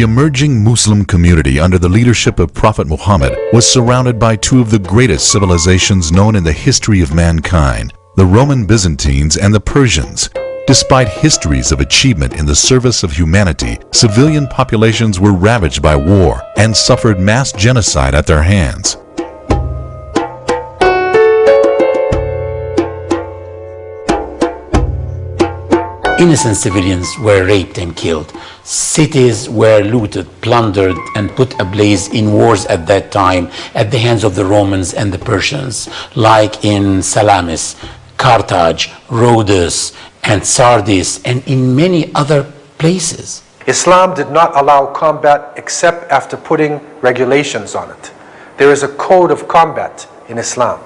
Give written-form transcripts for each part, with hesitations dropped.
The emerging Muslim community under the leadership of Prophet Muhammad was surrounded by two of the greatest civilizations known in the history of mankind, the Roman Byzantines and the Persians. Despite histories of achievement in the service of humanity, civilian populations were ravaged by war and suffered mass genocide at their hands. Innocent civilians were raped and killed. Cities were looted, plundered, and put ablaze in wars at that time at the hands of the Romans and the Persians, like in Salamis, Carthage, Rhodes, and Sardis, and in many other places. Islam did not allow combat except after putting regulations on it. There is a code of combat in Islam.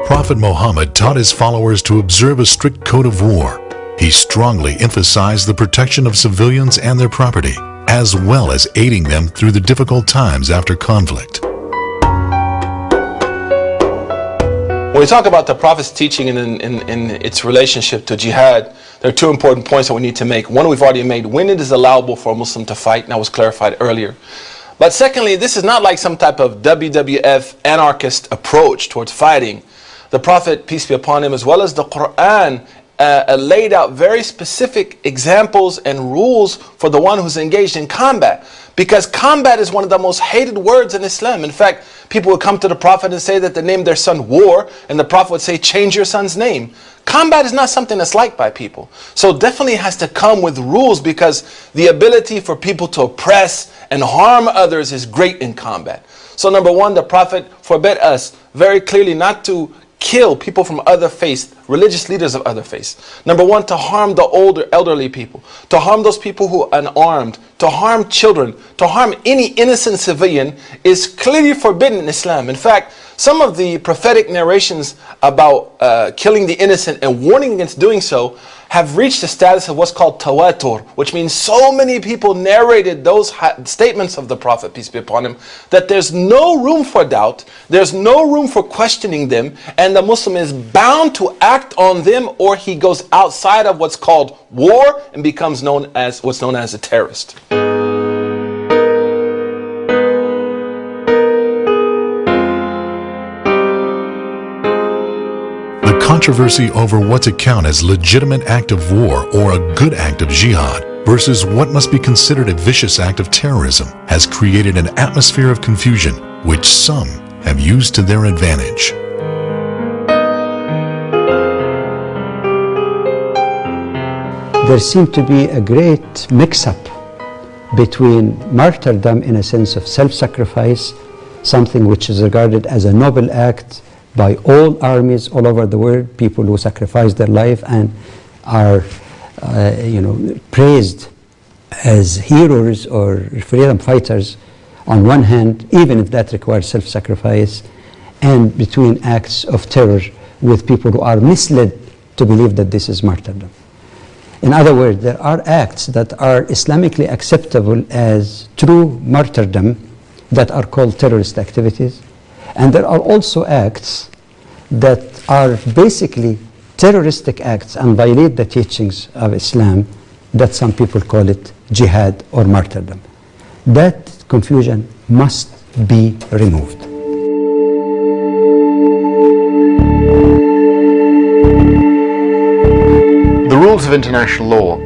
Prophet Muhammad taught his followers to observe a strict code of war. He strongly emphasized the protection of civilians and their property, as well as aiding them through the difficult times after conflict. When we talk about the Prophet's teaching in its relationship to jihad, there are two important points that we need to make. One we've already made: when it is allowable for a Muslim to fight, and that was clarified earlier. But secondly, this is not like some type of WWF anarchist approach towards fighting. The Prophet, peace be upon him, as well as the Quran, laid out very specific examples and rules for the one who's engaged in combat. Because combat is one of the most hated words in Islam. In fact, people would come to the Prophet and say that they named their son War, and the Prophet would say, change your son's name. Combat is not something that's liked by people. So definitely has to come with rules, because the ability for people to oppress and harm others is great in combat. So number one, the Prophet forbade us very clearly not to kill people from other faiths, religious leaders of other faiths. Number one, to harm the older, elderly people, to harm those people who are unarmed, to harm children, to harm any innocent civilian is clearly forbidden in Islam. In fact, some of the prophetic narrations about killing the innocent and warning against doing so have reached the status of what's called tawatur, which means so many people narrated those statements of the Prophet, peace be upon him, that there's no room for doubt, there's no room for questioning them, and the Muslim is bound to act on them, or he goes outside of what's called war and becomes known as what's known as a terrorist. Controversy over what to count as legitimate act of war or a good act of jihad versus what must be considered a vicious act of terrorism has created an atmosphere of confusion which some have used to their advantage. There seemed to be a great mix-up between martyrdom in a sense of self-sacrifice, something which is regarded as a noble act by all armies all over the world, people who sacrifice their life and are praised as heroes or freedom fighters on one hand, even if that requires self-sacrifice, and between acts of terror with people who are misled to believe that this is martyrdom. In other words, there are acts that are Islamically acceptable as true martyrdom that are called terrorist activities. And there are also acts that are basically terroristic acts and violate the teachings of Islam, that some people call it jihad or martyrdom. That confusion must be removed. The rules of international law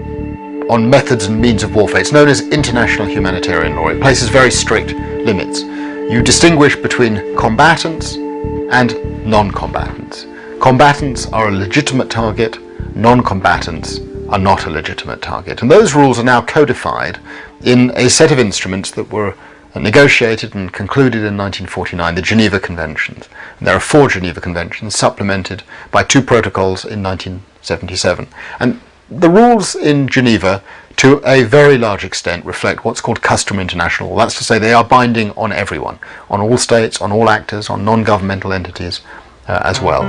on methods and means of warfare, it's known as international humanitarian law. It places very strict limits. You distinguish between combatants and non-combatants. Combatants are a legitimate target, non-combatants are not a legitimate target. And those rules are now codified in a set of instruments that were negotiated and concluded in 1949, the Geneva Conventions. And there are 4 Geneva Conventions supplemented by 2 protocols in 1977. And the rules in Geneva, to a very large extent, reflect what's called customary international law. That's to say they are binding on everyone, on all states, on all actors, on non-governmental entities as well.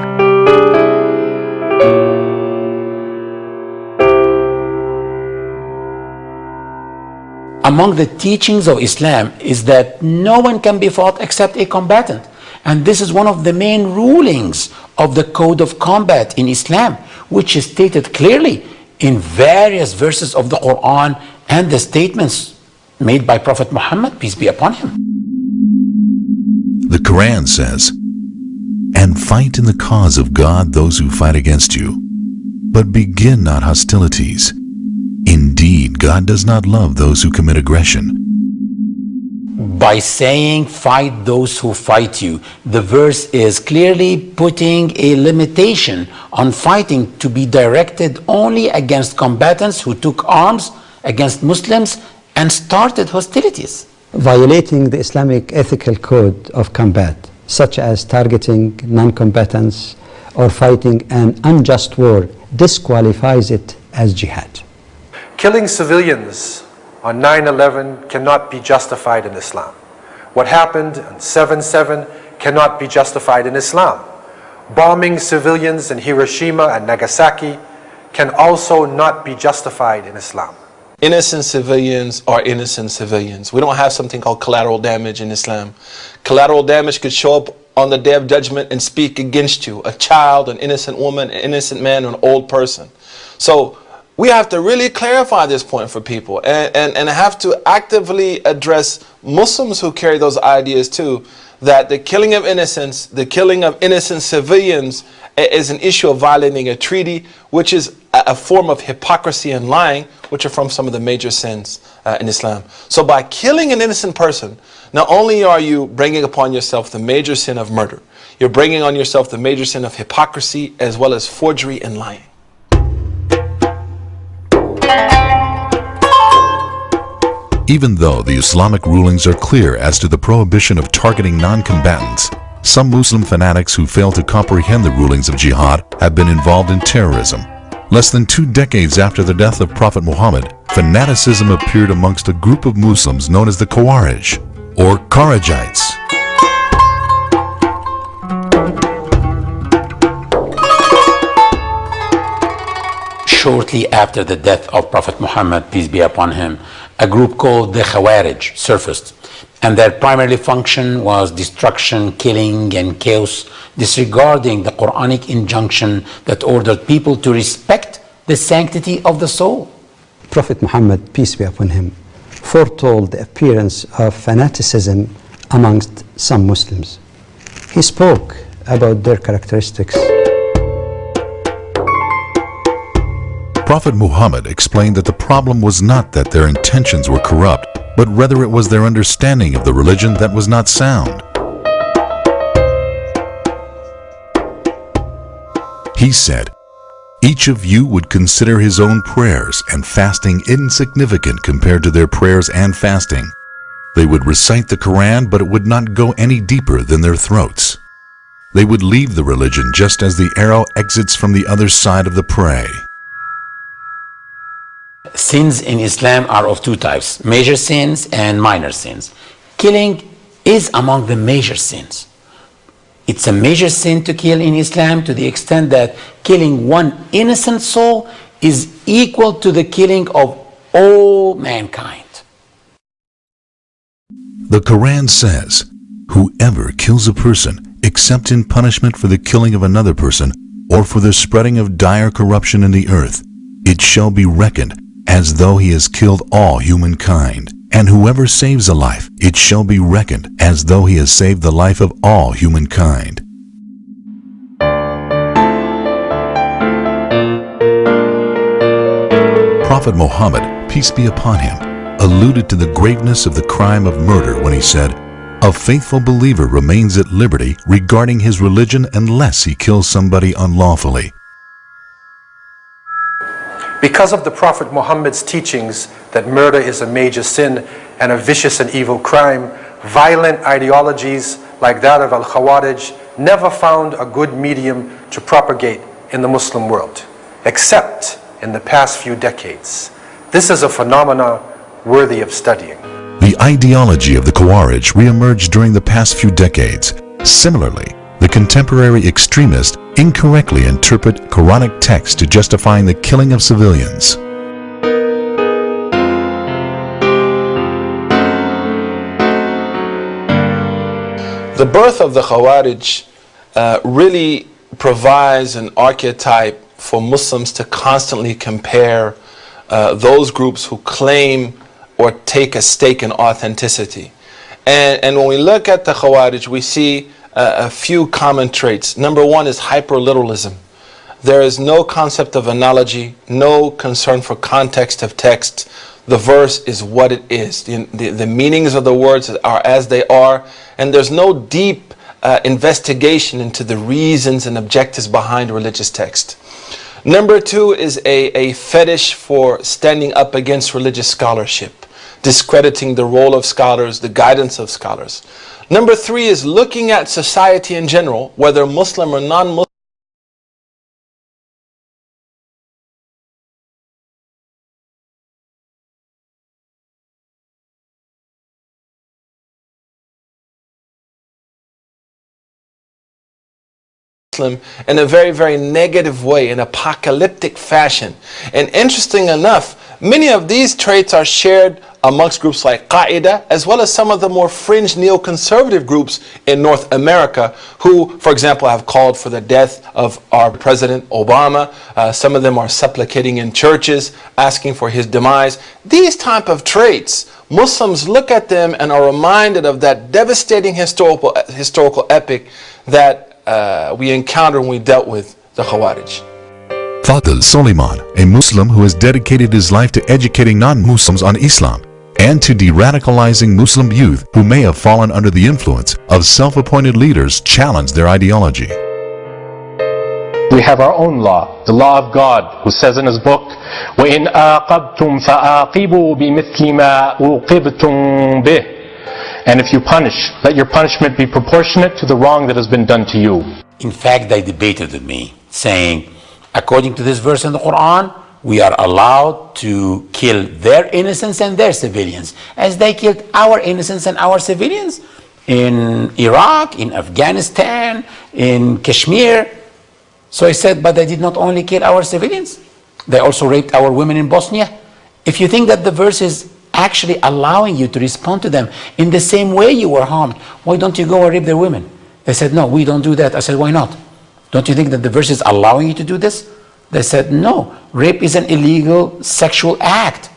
Among the teachings of Islam is that no one can be fought except a combatant. And this is one of the main rulings of the Code of Combat in Islam, which is stated clearly in various verses of the Quran and the statements made by Prophet Muhammad, peace be upon him. The Quran says, "And fight in the cause of God those who fight against you, but begin not hostilities. Indeed, God does not love those who commit aggression." By saying fight those who fight you, the verse is clearly putting a limitation on fighting to be directed only against combatants who took arms against Muslims and started hostilities. Violating the Islamic ethical code of combat, such as targeting non-combatants or fighting an unjust war, disqualifies it as jihad. Killing civilians on 9/11 cannot be justified in Islam. What happened on 7/7 cannot be justified in Islam. Bombing civilians in Hiroshima and Nagasaki can also not be justified in Islam. Innocent civilians are innocent civilians. We don't have something called collateral damage in Islam. Collateral damage could show up on the day of judgment and speak against you. A child, an innocent woman, an innocent man, or an old person. So we have to really clarify this point for people and have to actively address Muslims who carry those ideas too, that the killing of innocents, the killing of innocent civilians is an issue of violating a treaty, which is a form of hypocrisy and lying, which are from some of the major sins in Islam. So by killing an innocent person, not only are you bringing upon yourself the major sin of murder, you're bringing on yourself the major sin of hypocrisy as well as forgery and lying. Even though the Islamic rulings are clear as to the prohibition of targeting non-combatants, some Muslim fanatics who fail to comprehend the rulings of jihad have been involved in terrorism. Less than 2 decades after the death of Prophet Muhammad, fanaticism appeared amongst a group of Muslims known as the Khawarij, or Kharijites. Shortly after the death of Prophet Muhammad, peace be upon him, a group called the Khawarij surfaced, and their primary function was destruction, killing, and chaos, disregarding the Quranic injunction that ordered people to respect the sanctity of the soul. Prophet Muhammad, peace be upon him, foretold the appearance of fanaticism amongst some Muslims. He spoke about their characteristics. Prophet Muhammad explained that the problem was not that their intentions were corrupt, but rather it was their understanding of the religion that was not sound. He said, "Each of you would consider his own prayers and fasting insignificant compared to their prayers and fasting. They would recite the Quran, but it would not go any deeper than their throats. They would leave the religion just as the arrow exits from the other side of the prey." Sins in Islam are of 2 types, major sins and minor sins. Killing is among the major sins. It's a major sin to kill in Islam to the extent that killing one innocent soul is equal to the killing of all mankind. The Quran says, "Whoever kills a person, except in punishment for the killing of another person, or for the spreading of dire corruption in the earth, it shall be reckoned as though he has killed all humankind. And whoever saves a life, it shall be reckoned as though he has saved the life of all humankind." Prophet Muhammad, peace be upon him, alluded to the graveness of the crime of murder when he said, "A faithful believer remains at liberty regarding his religion unless he kills somebody unlawfully." Because of the Prophet Muhammad's teachings that murder is a major sin and a vicious and evil crime, violent ideologies like that of Al-Khawarij never found a good medium to propagate in the Muslim world, except in the past few decades. This is a phenomenon worthy of studying. The ideology of the Khawarij reemerged during the past few decades. Similarly, the contemporary extremists incorrectly interpret Quranic texts to justifying the killing of civilians. The birth of the Khawarij really provides an archetype for Muslims to constantly compare those groups who claim or take a stake in authenticity. And when we look at the Khawarij, we see a few common traits. Number one is hyperliteralism. There is no concept of analogy, no concern for context of text. The verse is what it is. The meanings of the words are as they are, and there's no deep investigation into the reasons and objectives behind religious text. Number two is a fetish for standing up against religious scholarship, discrediting the role of scholars, the guidance of scholars. Number three is looking at society in general, whether Muslim or non-Muslim, in a very, very negative way, in apocalyptic fashion. And interesting enough, many of these traits are shared amongst groups like Qaeda, as well as some of the more fringe neoconservative groups in North America, who, for example, have called for the death of our President Obama. Some of them are supplicating in churches, asking for his demise. These type of traits, Muslims look at them and are reminded of that devastating historical epic that we encountered when we dealt with the Khawarij. Fadl Soliman, a Muslim who has dedicated his life to educating non-Muslims on Islam and to de-radicalizing Muslim youth who may have fallen under the influence of self-appointed leaders, challenged their ideology. We have our own law, the law of God, who says in his book, وَإِنْ آقَبْتُمْ فَآقِبُوا بِمِثْلِ مَا أُوقِبْتُمْ بِهِ. And if you punish, let your punishment be proportionate to the wrong that has been done to you. In fact, they debated with me, saying, according to this verse in the Quran, we are allowed to kill their innocents and their civilians, as they killed our innocents and our civilians in Iraq, in Afghanistan, in Kashmir. So I said, but they did not only kill our civilians, they also raped our women in Bosnia. If you think that the verse is actually allowing you to respond to them in the same way you were harmed, why don't you go and rape their women? They said, no, we don't do that. I said, why not? Don't you think that the verse is allowing you to do this? They said, no, rape is an illegal sexual act.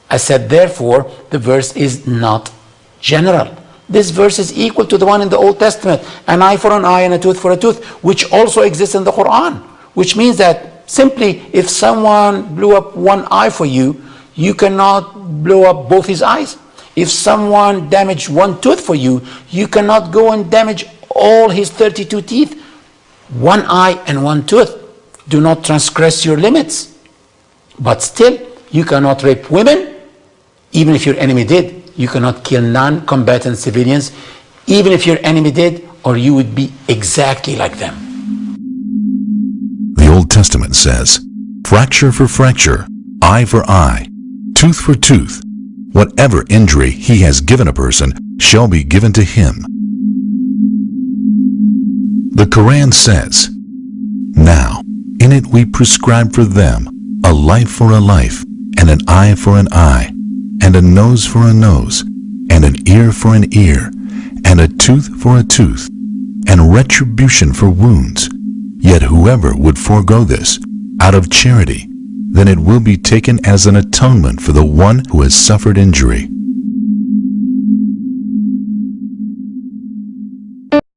I said, therefore, the verse is not general. This verse is equal to the one in the Old Testament, an eye for an eye and a tooth for a tooth, which also exists in the Quran, which means that simply if someone blew up one eye for you, you cannot blow up both his eyes. If someone damaged one tooth for you, you cannot go and damage all his 32 teeth. One eye and one tooth do not transgress your limits. But still, you cannot rape women, even if your enemy did. You cannot kill non-combatant civilians, even if your enemy did, or you would be exactly like them. The Old Testament says, fracture for fracture, eye for eye, tooth for tooth. Whatever injury he has given a person shall be given to him. The Quran says, now in it we prescribe for them a life for a life, and an eye for an eye, and a nose for a nose, and an ear for an ear, and a tooth for a tooth, and retribution for wounds. Yet whoever would forego this out of charity, then it will be taken as an atonement for the one who has suffered injury.